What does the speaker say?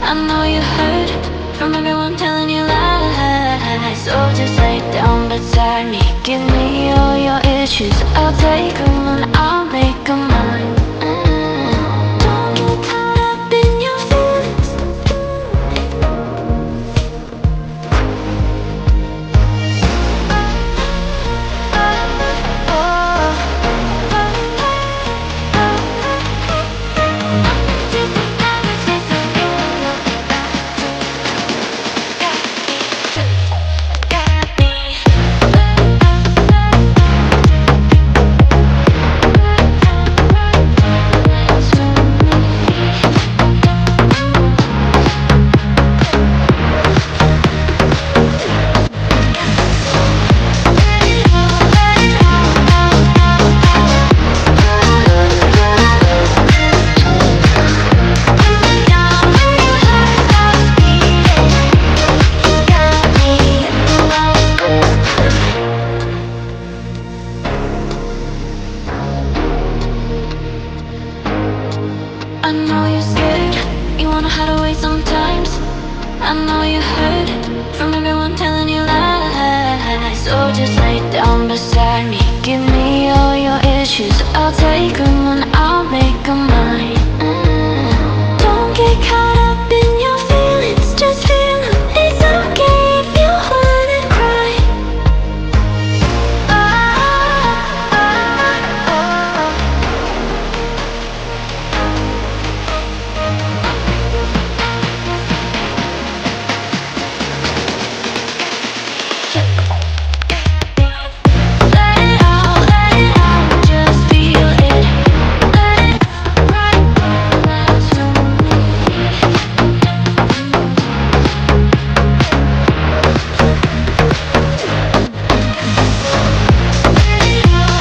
I know you heard from everyone telling you lies. So just lay down beside me, give me all your issues. I'll take 'em and I'll make 'em mine. Don't get caught up in your feelings. I know you're scared, you wanna hide away sometimes. I know you heard from everyone telling you lies. So just lay down beside me, give me all your issues.